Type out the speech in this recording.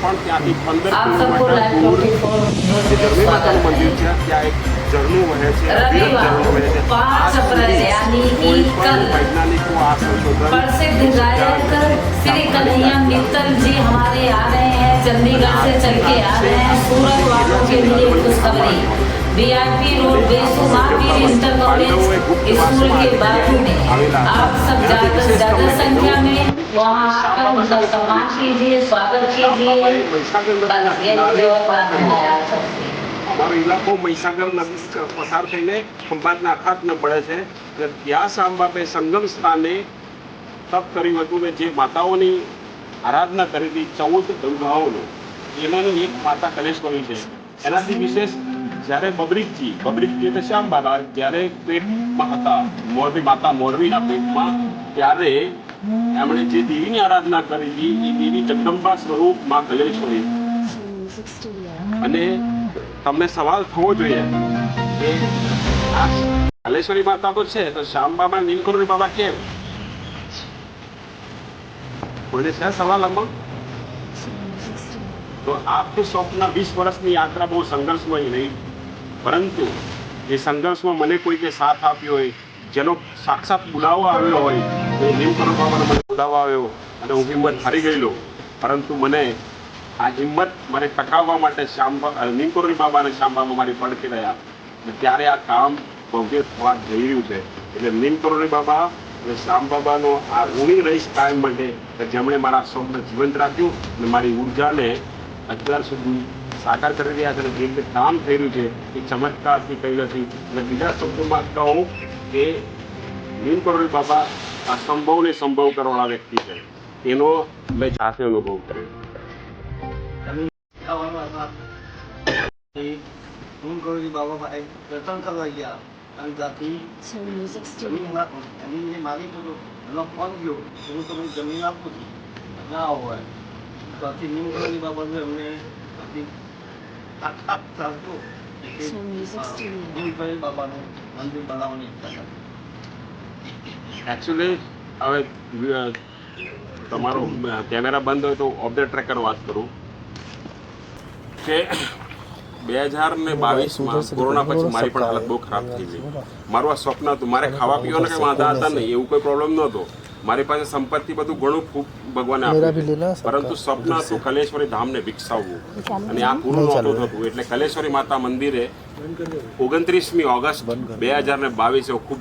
પણ ત્યાંથી 15 કિલોમીટર દૂર જે ધરણી માતાનું મંદિર છે ત્યાં એક ઝરણું વહે છે, અવિરત ઝરણું વહે છે। આજ સુધી કોઈ પણ વૈજ્ઞાનિકો આ સંશોધન प्रसिद्ध गायक श्री कन्हैया मित्तल जी हमारे आ रहे हैं, चंडीगढ़ से चल के आ रहे हैं सूरत वालों के लिए खुशखबरी। वीआईपी रोड बेसुमार इंटर कॉलेज स्कूल के बाजू में आप सब ज्यादा संख्या में वहाँ आकर उनका सम्मान कीजिए, स्वागत कीजिए। बस यही बात है आप सबसे। અમારો ઇલાકો મહીસાગર નદી પસાર થઈને ખંભાતના અખાતને પડે છે કે ત્યાં સાંબાપે સંગમ સ્થાને તપ કર્યું હતું કે જે માતાઓની આરાધના કરી હતી 14 ગંગાઓનો એમાંની એક માતા કલેશ્વરી છે। એનાથી વિશેષ જ્યારે બબરીકજી એટલે શ્યામબાબા જ્યારે પેટમાં હતા, મોરબી માતા મોરબીના પેટમાં, ત્યારે એમણે જે દેવીની આરાધના કરી હતી એ દેવી જગદંબા સ્વરૂપ માં કલેશ્વરી। અને તમને સવાલ થવો જોઈએ કે આ કલેશ્વરી માતા તો છે તો શ્યામબાબા નીલકંઠ બાબા કેમ? કોઈને છે સવાલ આમાં? તો આખું સ્વપ્ન 20 વર્ષની યાત્રા બહુ સંઘર્ષમય રહી, પરંતુ એ સંઘર્ષમાં મને કોઈને સાથ આપ્યો હોય, જેનો સાક્ષાત બોલાવવા આવ્યો હોય, તો નીલકંઠ બાબાનો મને બોલાવવા આવ્યો અને હું હિંમત હારી ગયેલો, પરંતુ મને આ હિંમત મને ટકાવવા માટે નીલકંઠ બાબા અને શ્યામબાબા મારી પડખે રહ્યા, ત્યારે આ કામ ભવ્ય થવા જઈ રહ્યું છે। એટલે નીલકંઠ બાબા અને શ્યામબાબાનો આ ઋણી રહીશ કાયમ માટે કે જેમણે મારા સ્વપ્ન જીવંત રાખ્યું અને મારી ઉર્જાને અત્યાર સુધી સાકાર કરી રહ્યા છે અને જે રીતે કામ થઈ રહ્યું છે એ ચમત્કારથી કહી નથી। અને બીજા શબ્દોમાં કહું કે નીલકંઠ બાબા આ સંભવને સંભવ કરવાવાળા વ્યક્તિ છે, એનો મેં જાતે અનુભવ કર્યો। નીલકંઠ બાબા ભાઈ દર્શન કરવા ગયા અને ત્યાંથી જમીન મારી બધું એનો ફોન ગયો હું તમને જમીન આપું છું ના હોય ત્યાંથી નીલકંઠ બાબાને અમને આખા ચાલતું નીલકંઠ બાબાનું મંદિર બનાવવાની ઈચ્છા કરી। એકચ્યુઅલી હવે તમારો કેમેરા બંધ હોય તો ઓફ ધ ટ્રેકર વાત કરું કે 2022માં કોરોના પછી મારી પણ હાલત બહુ ખરાબ થઈ ગઈ। મારું આ સ્વપ્ન હતું, મારે ખાવા પીવાના કંઈ વાંધા હતા નહીં, એવું કોઈ પ્રોબ્લેમ નહોતો, મારી પાસે સંપત્તિ બધું ઘણું ખૂબ ભગવાને આપ્યું, પરંતુ સ્વપ્ન હતું કલેશ્વરી ધામને વિકસાવવું અને આ પૂરું નહોતું થતું। એટલે કલેશ્વરી માતા મંદિરે 29મી ઓગસ્ટ 2022 ખૂબ